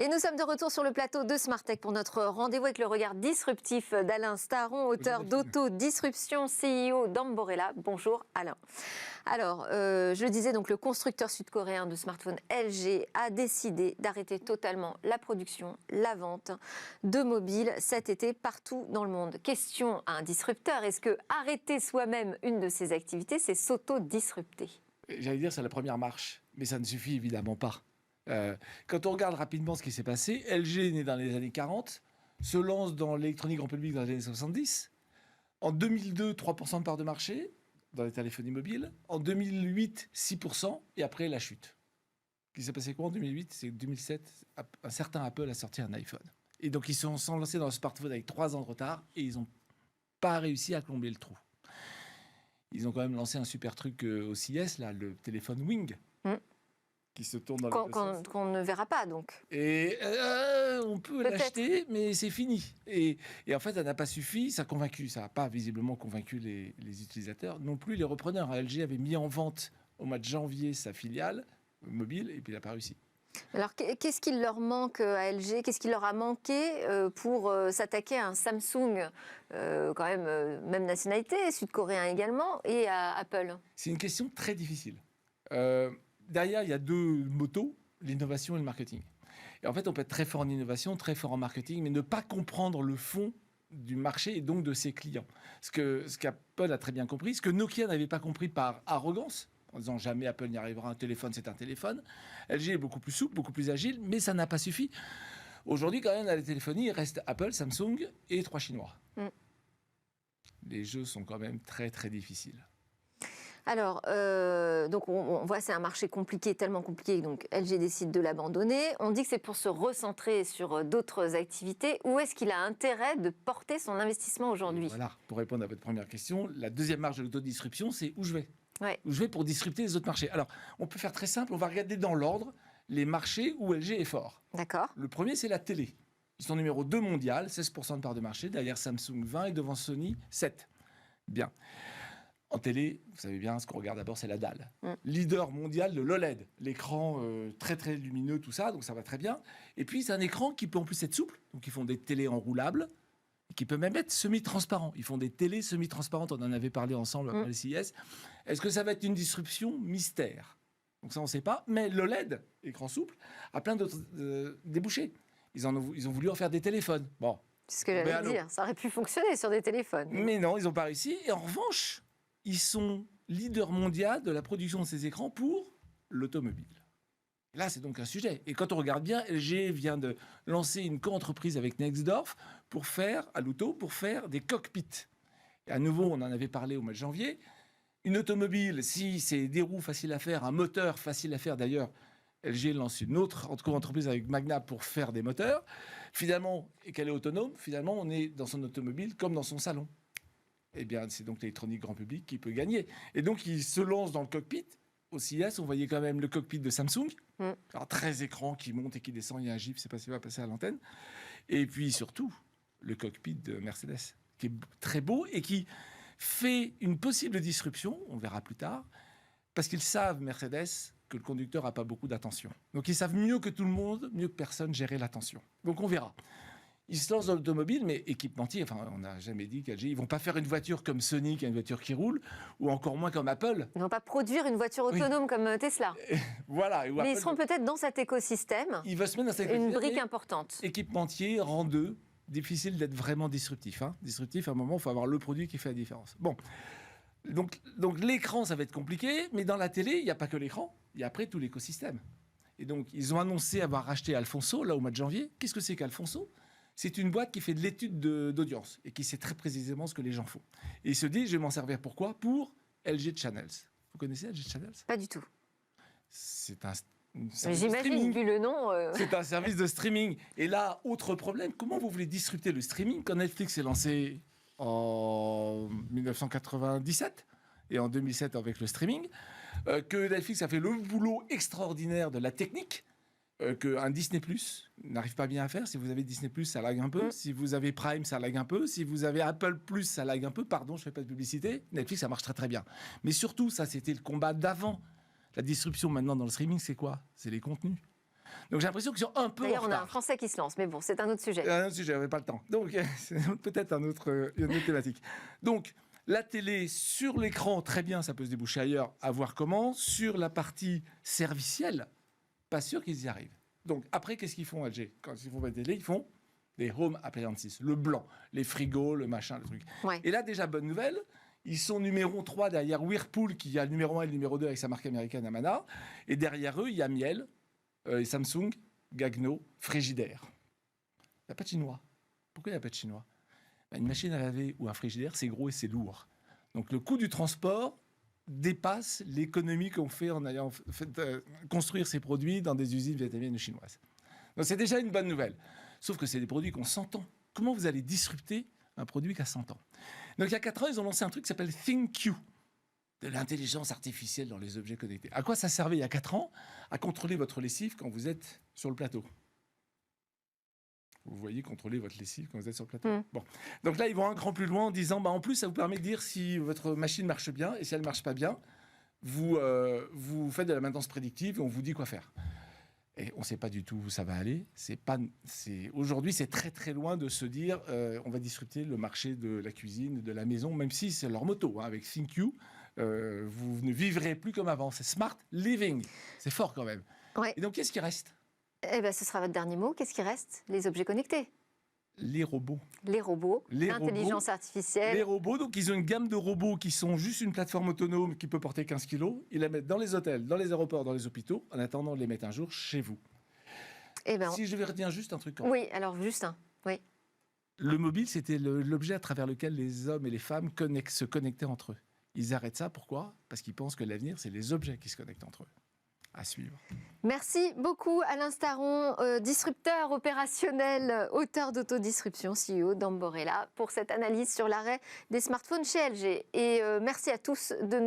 Et nous sommes de retour sur le plateau de Smart Tech pour notre rendez-vous avec le regard disruptif d'Alain Staron, auteur d'Auto-Disruption, CEO d'Amborella. Bonjour Alain. Alors, je le disais, donc, le constructeur sud-coréen de smartphones LG a décidé d'arrêter totalement la production, la vente de mobiles cet été partout dans le monde. Question à un disrupteur, est-ce que arrêter soi-même une de ses activités, c'est s'auto-disrupter ? J'allais dire c'est la première marche, mais ça ne suffit évidemment pas. Quand on regarde rapidement ce qui s'est passé, LG est né dans les années 40, se lance dans l'électronique grand public dans les années 70. En 2002, 3% de part de marché dans les téléphonies mobiles. En 2008, 6%. Et après, la chute. Ce qui s'est passé quoi en 2008 ? C'est 2007, un certain Apple a sorti un iPhone. Et donc, ils se sont lancés dans le smartphone avec 3 ans de retard et ils n'ont pas réussi à combler le trou. Ils ont quand même lancé un super truc au CES, là, le téléphone Wing. Qui se tourne dans qu'on ne verra pas, donc. Et on peut l'acheter, mais c'est fini. Et en fait, ça n'a pas suffi. Ça n'a pas visiblement convaincu les utilisateurs, non plus les repreneurs. LG avait mis en vente au mois de janvier sa filiale mobile, et puis il n'a pas réussi. Alors, qu'est-ce qu'il leur manque à LG ? Qu'est-ce qu'il leur a manqué pour s'attaquer à un Samsung, quand même nationalité, sud-coréen également, et à Apple ? C'est une question très difficile. Derrière, il y a deux motos, l'innovation et le marketing. Et en fait, on peut être très fort en innovation, très fort en marketing, mais ne pas comprendre le fond du marché et donc de ses clients. Ce qu'Apple a très bien compris, ce que Nokia n'avait pas compris par arrogance, en disant jamais Apple n'y arrivera, un téléphone, c'est un téléphone. LG est beaucoup plus souple, beaucoup plus agile, mais ça n'a pas suffi. Aujourd'hui, quand même, dans la téléphonie, il reste Apple, Samsung et 3 Chinois. Les jeux sont quand même très, très difficiles. Alors, donc on voit c'est un marché compliqué, tellement compliqué, donc LG décide de l'abandonner. On dit que c'est pour se recentrer sur d'autres activités. Où est-ce qu'il a intérêt de porter son investissement aujourd'hui ? Voilà, pour répondre à votre première question, la deuxième marche de l'autodisruption, c'est où je vais. Ouais. Où je vais pour disrupter les autres marchés. Alors, on peut faire très simple, on va regarder dans l'ordre les marchés où LG est fort. D'accord. Le premier, c'est la télé. Ils sont numéro 2 mondial, 16% de part de marché, derrière Samsung 20 et devant Sony 7. Bien. En télé, vous savez bien, ce qu'on regarde d'abord, c'est la dalle. Leader mondial de l'OLED, l'écran très très lumineux, tout ça, donc ça va très bien. Et puis, c'est un écran qui peut en plus être souple, donc ils font des télés enroulables, qui peut même être semi-transparent. Ils font des télés semi-transparentes, on en avait parlé ensemble après le CES. Est-ce que ça va être une disruption mystère ? Donc ça, on ne sait pas, mais l'OLED, écran souple, a plein d'autres débouchés. Ils ont voulu en faire des téléphones. Bon. C'est ce que j'allais dire, ça aurait pu fonctionner sur des téléphones. Mais non, ils n'ont pas réussi. Et en revanche, ils sont leaders mondiaux de la production de ces écrans pour l'automobile. Là, c'est donc un sujet. Et quand on regarde bien, LG vient de lancer une co-entreprise avec Nextdorf pour faire des cockpits. Et à nouveau, on en avait parlé au mois de janvier. Une automobile, si c'est des roues faciles à faire, un moteur facile à faire, d'ailleurs, LG lance une autre entreprise avec Magna pour faire des moteurs. Finalement, et qu'elle est autonome, finalement, on est dans son automobile comme dans son salon. Eh bien, c'est donc l'électronique grand public qui peut gagner. Et donc, il se lance dans le cockpit. Au CES, on voyait quand même le cockpit de Samsung. Alors, 13 écrans qui montent et qui descendent. Il y a un gif, c'est pas ce qui va passer à l'antenne. Et puis, surtout, le cockpit de Mercedes, qui est très beau et qui fait une possible disruption, on verra plus tard, parce qu'ils savent, Mercedes, que le conducteur n'a pas beaucoup d'attention. Donc, ils savent mieux que tout le monde, mieux que personne, gérer l'attention. Donc, on verra. Ils se lancent dans l'automobile, mais équipementier. Enfin, on n'a jamais dit qu'LG, ils vont pas faire une voiture comme Sony, qui a une voiture qui roule, ou encore moins comme Apple. Ils vont pas produire une voiture autonome comme Tesla. Voilà. Mais Apple, ils seront peut-être dans cet écosystème. Ils vont se mettre dans cet écosystème. Une brique importante. Équipementier, rang 2, difficile d'être vraiment disruptif. Disruptif, à un moment, il faut avoir le produit qui fait la différence. Bon. Donc l'écran, ça va être compliqué, mais dans la télé, il n'y a pas que l'écran, il y a après tout l'écosystème. Et donc, ils ont annoncé avoir racheté Alfonso, là, au mois de janvier. Qu'est-ce que c'est qu'Alfonso ? C'est une boîte qui fait de l'étude d'audience et qui sait très précisément ce que les gens font. Et il se dit, je vais m'en servir pourquoi ? Pour LG Channels. Vous connaissez LG Channels ? Pas du tout. C'est un J'imagine, vu le nom. C'est un service de streaming. Et là, autre problème, comment vous voulez disrupter le streaming quand Netflix est lancé en 1997 et en 2007 avec le streaming, que Netflix a fait le boulot extraordinaire de la technique, qu'un Disney+, n'arrive pas bien à faire. Si vous avez Disney+, ça lag un peu. Si vous avez Prime, ça lag un peu. Si vous avez Apple+, ça lag un peu. Pardon, je ne fais pas de publicité. Netflix, ça marche très très bien. Mais surtout, ça, c'était le combat d'avant. La disruption maintenant dans le streaming, c'est quoi ? C'est les contenus. Donc j'ai l'impression qu'ils sont un peu en D'ailleurs, on a un retard. Français qui se lance, mais bon, c'est un autre sujet. Un autre sujet, on n'avait pas le temps. Donc c'est peut-être une autre thématique. Donc la télé sur l'écran, très bien, ça peut se déboucher ailleurs, à voir comment. Sur la partie servicielle, pas sûr qu'ils y arrivent. Donc après, qu'est-ce qu'ils font, LG? Quand ils font la télé, ils font des home appliances, le blanc, les frigos, le machin, le truc. Ouais. Et là, déjà, bonne nouvelle, ils sont numéro 3 derrière Whirlpool, qui a le numéro 1 et le numéro 2 avec sa marque américaine Amana. Et derrière eux, il y a Miel, Samsung, Gagno, Frigidaire. Il n'y a pas de Chinois. Pourquoi il n'y a pas de Chinois? Une machine à laver ou un frigidaire, c'est gros et c'est lourd. Donc le coût du transport dépasse l'économie qu'on fait en ayant construire ces produits dans des usines vietnamiennes ou chinoises. Donc c'est déjà une bonne nouvelle. Sauf que c'est des produits qui ont 100 ans. Comment vous allez disrupter un produit qui a 100 ans? Donc il y a 4 ans, ils ont lancé un truc qui s'appelle ThinQ, de l'intelligence artificielle dans les objets connectés. À quoi ça servait il y a 4 ans? À contrôler votre lessive quand vous êtes sur le plateau. Vous voyez contrôler votre lessive quand vous êtes sur le plateau. Bon. Donc là, ils vont un cran plus loin en disant, en plus, ça vous permet de dire si votre machine marche bien, et si elle ne marche pas bien, vous faites de la maintenance prédictive et on vous dit quoi faire. Et on ne sait pas du tout où ça va aller. Aujourd'hui, c'est très très loin de se dire on va disrupter le marché de la cuisine, de la maison, même si c'est leur motto. Avec ThinQ, vous ne vivrez plus comme avant. C'est smart living. C'est fort quand même. Ouais. Et donc, qu'est-ce qui reste? Eh ben, ce sera votre dernier mot. Qu'est-ce qui reste? Les objets connectés. Les robots. Les robots, l'intelligence artificielle. Les robots, donc ils ont une gamme de robots qui sont juste une plateforme autonome qui peut porter 15 kilos. Ils la mettent dans les hôtels, dans les aéroports, dans les hôpitaux, en attendant de les mettre un jour chez vous. Eh ben, Si je vais retenir juste un truc. oui, alors juste un. Oui. Le mobile, c'était l'objet à travers lequel les hommes et les femmes se connectaient entre eux. Ils arrêtent ça, pourquoi? Parce qu'ils pensent que l'avenir, c'est les objets qui se connectent entre eux. À suivre. Merci beaucoup Alain Staron, disrupteur opérationnel, auteur d'autodisruption, CEO d'Amborella, pour cette analyse sur l'arrêt des smartphones chez LG. Et merci à tous de nous